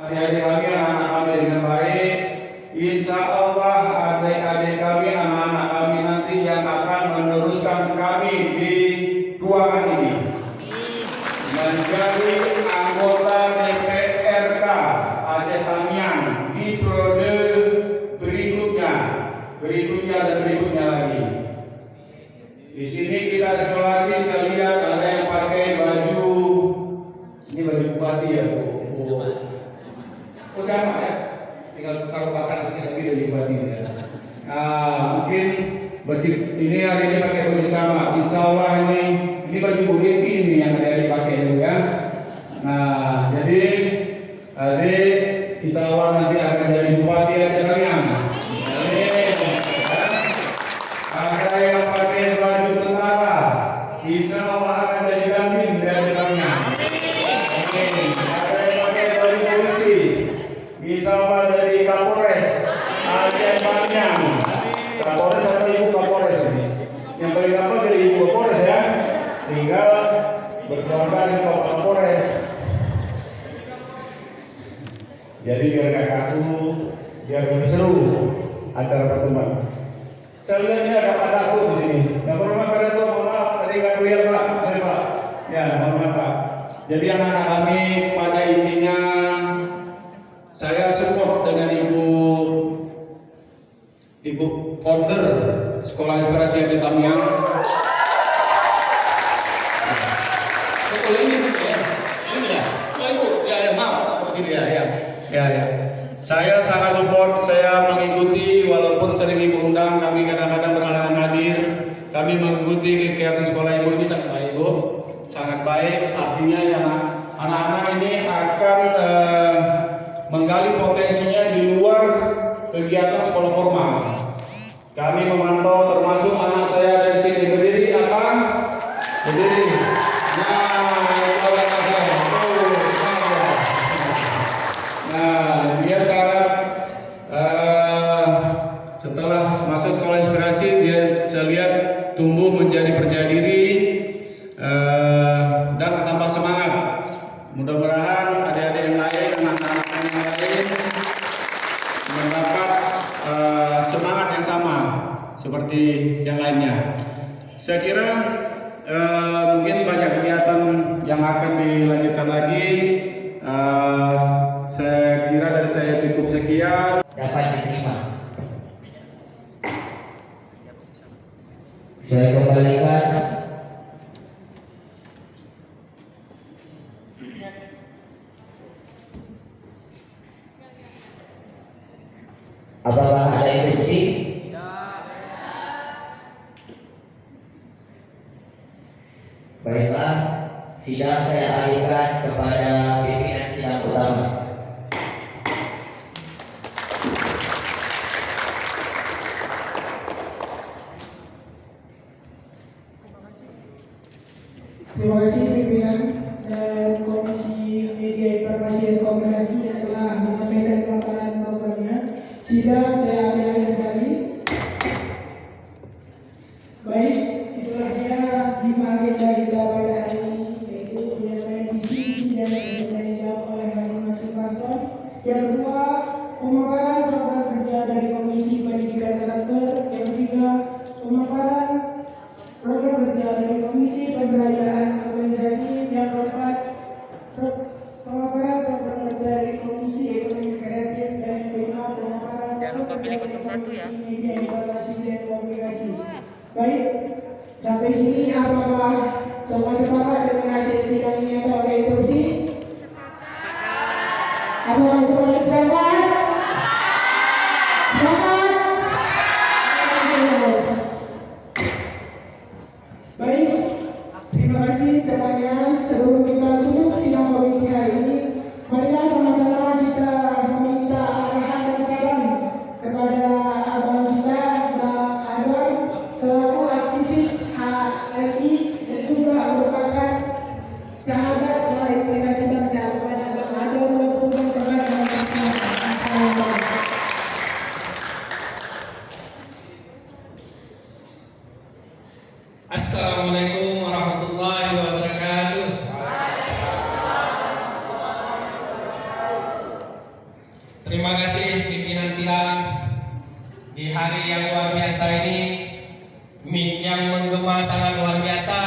Adik-adik kami, anak-anak kami dengan baik. Insya Allah adik-adik kami, anak-anak kami nanti yang akan meneruskan kami di ruangan ini menjadi anggota DPRK Aceh Tamiang di periode berikutnya lagi. Di sini kita simulasi, saya lihat ada yang pakai baju, ini baju bupati ya, oh sama ya, tinggal taruh bakar sedikit lagi dari bupati ya. Mungkin ini hari ini pakai baju sama, insya Allah ini baju budik ini yang ada dipakai ya. Nah, jadi adik insya Allah nanti akan jadi bupati Aceh Tamiang. Ada yang pakai baju tentara, insya Allah akan jadi dandim di Aceh Tamiang. Ada yang pakai baju polisi, insya Allah jadi Kapolres Aceh Tamiang. Kapolres atau ibu Kapolres ini? Yang paling gampang dari ibu Kapolres ya. Tinggal berkeluarga dengan Bapak Kapolres. Jadi biar gak kaku, biar lebih seru acara pertemuan. Saya lihat ini ada Pak Datuk di sini. Nggak perlu Pak Datuk, mohon maaf tadi nggak lihat Pak. Sorry Pak. Ya, mohon maaf Pak. Jadi anak-anak kami pada intinya saya support dengan Ibu founder Sekolah Inspirasi Aceh Tamiang. Betul ini ya. Ini ya. Oh Ibu, ya maaf. Ini ya. Saya sangat support, saya mengikuti walaupun sering Ibu undang, kami kadang-kadang berhalangan hadir. Kami mengikuti kegiatan sekolah Ibu ini sangat baik Ibu, sangat baik. Artinya yang anak-anak ini akan menggali potensinya di luar kegiatan sekolah formal. Kami memantau termasuk anak saya dari sini berdiri apa? Berdiri. Dia sekarang setelah masuk sekolah inspirasi dia saya lihat tumbuh menjadi percaya diri dan tambah semangat. Mudah-mudahan adik-adik yang lain, anak-anak yang lain mendapat semangat yang sama seperti yang lainnya. Saya kira mungkin banyak kegiatan yang akan dilanjutkan lagi. Saya kira dari saya cukup sekian. Dapat diterima. Saya kembalikan. Apakah ada instruksi? Baiklah, sidang saya alihkan kepada pimpinan sidang utama. Terima kasih pimpinan dan Komisi Media Informasi dan Komunikasi yang telah menyampaikan paparan programnya. Sidang saya ambil kembali. Baik, itulah dia 5 agenda kita pada hari ini, yaitu penyampaian visi dan dijawab oleh masing-masing paslon. Yang kedua, pemaparan program kerja dari Komisi Pendidikan Karakter. Yang ketiga, pemaparan program kerja dari Komisi Pemberdayaan Organisasi. Yang keempat, pemaparan program kerja dari Komisi Ekonomi Kreatif. Dan yang kelima, pemaparan program kerja dari Komisi Media Informasi dan Komunikasi. Baik, sampai sini apakah semua sepakat dengan hasil sidang ini atau ada interupsi? Apakah semuanya sepakat? Sepakat? Baik, terima kasih semuanya. Sebelum kita tutup sidang komisi hari ini, marilah sama-sama kita meminta arahan dan saran kepada abang kita, Bang Adam, selaku aktivis HLI dan juga merupakan sahabat sekolah inspirasi bangsa, kepada Bang Adam waktu dan tempat kami persilakan. Assalamualaikum. Assalamualaikum warahmatullahi wabarakatuh. hari yang luar biasa ini, mic yang menggema sangat luar biasa.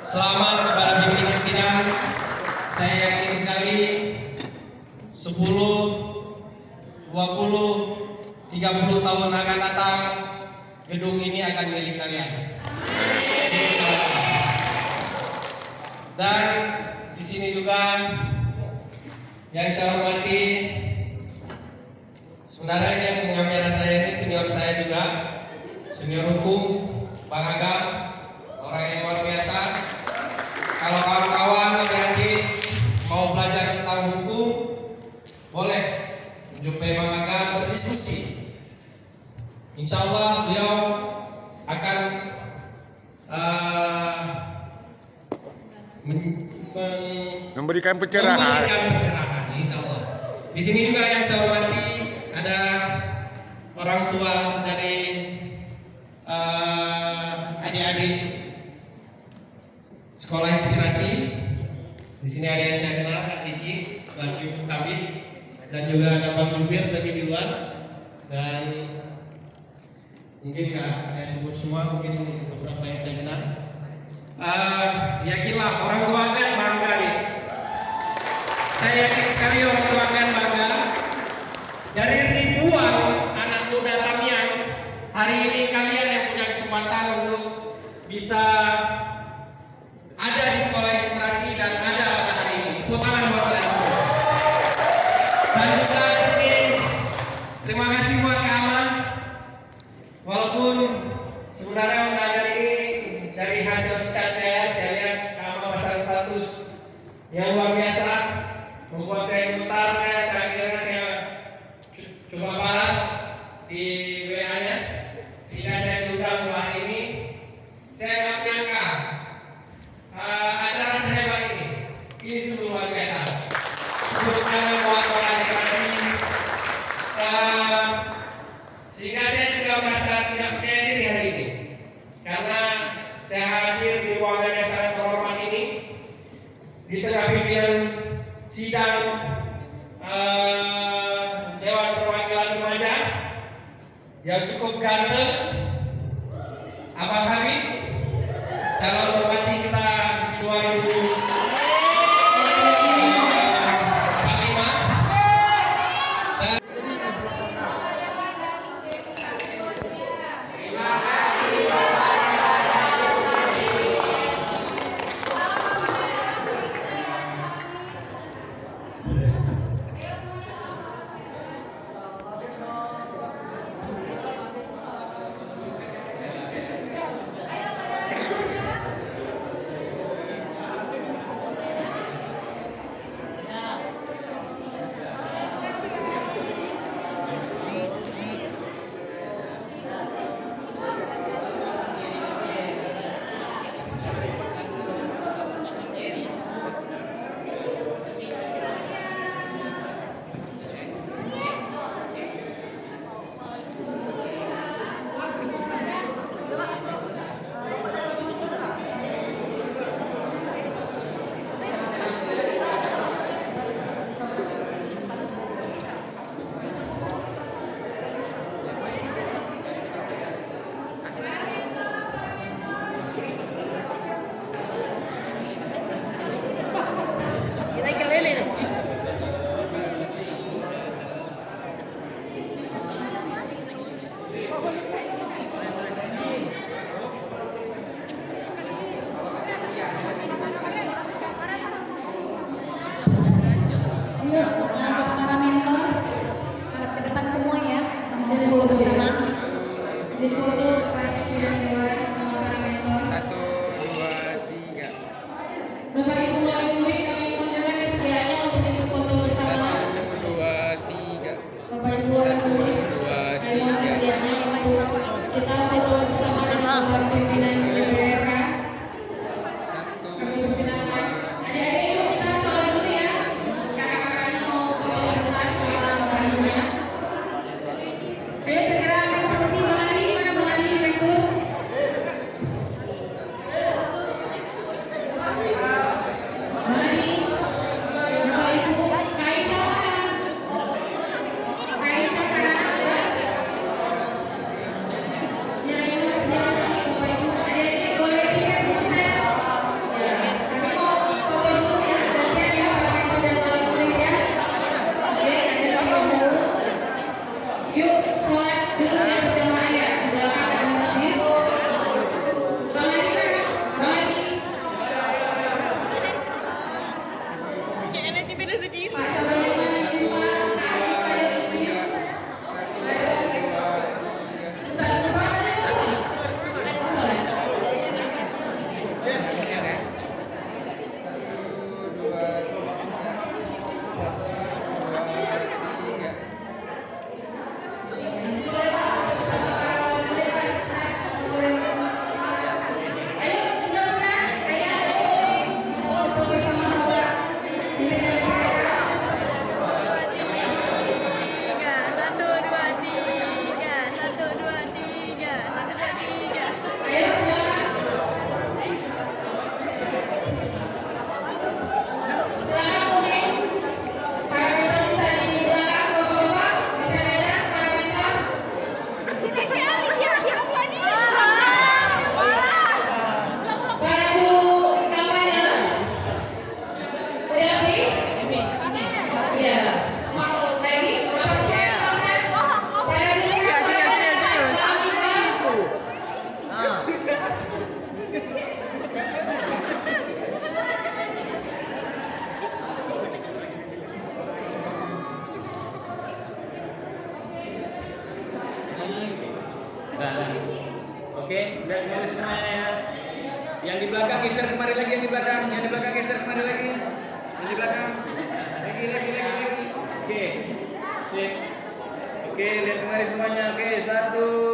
Selamat kepada pimpinan sidang. Saya yakin sekali 10, 20, 30 tahun akan datang, gedung ini akan milik kalian. Dan di sini juga yang saya hormati, sebenarnya yang mengambil saya ini senior saya juga, senior hukum, Bang Agam, orang yang luar biasa. Kalau kawan-kawan adik-adik mau belajar tentang hukum, boleh menjumpai Bang Agam berdiskusi. Insya Allah beliau akan memberikan pencerahan. Insya Allah. Di sini juga yang saya hormati ada orang tua dari adik-adik sekolah inspirasi. Di sini ada yang saya kenal, Kak Cici selaku ibu kabin, dan juga ada Bang Jubir tadi di luar, dan mungkin nggak saya sebut semua, mungkin beberapa yang saya kenal. Yakinlah orang tua kalian bangga nih. Saya yakin sekali orang tua kalian bangga. Dari ribuan anak muda Tamiang, hari ini kalian yang punya kesempatan untuk bisa ada di sekolah inspirasi dan ada pada hari ini. Tepuk tangan buat kalian semua. Dan juga di sini terima kasih buat Kak Aman. Walaupun sebenarnya undangan ini dari hasil scan saya lihat Kak Aman pasang status yang luar biasa, membuat saya gemetar. Saya kira saya coba balas di WA-nya sehingga saya diundang hari ini. Saya nggak menyangka acara sehebat ini sungguh luar biasa. Sebutkan buat sekolah inspirasi, sehingga saya juga merasa tidak percaya diri hari ini karena saya hadir di ruangan yang sangat terhormat ini di tengah pimpinan sidang Dewan Perwakilan Remaja yang cukup ganteng, Abang Habib, calon bupati kita di 2045. Dan para mentor, harap ke depan semua ya, jadi foto bersama. Jadi foto Pak Presiden Dewan sama para mentor. 1, 2, 3. Bapak Ibu wali murid kami mengundang sekalian untuk ikut foto bersama. 1, 2, 3. Bapak Ibu wali murid, kami mohon kesediaannya untuk kita foto bersama dengan Bapak Pimpinan BPRK. Kami persilakan. Adik-adik yuk kita sholat dulu ya. Kakak-kakaknya mau foto sebentar sama Bapak Ibunya. Ayo segera ambil posisi Bang Ari, mana Bang Ari direktur? Oke, lihat kembali semuanya ya. Yang di belakang geser kemari lagi, yang di belakang geser kemari lagi. Yang di belakang. Lagi. Oke. Sip. Oke, lihat kemari semuanya. Oke, 1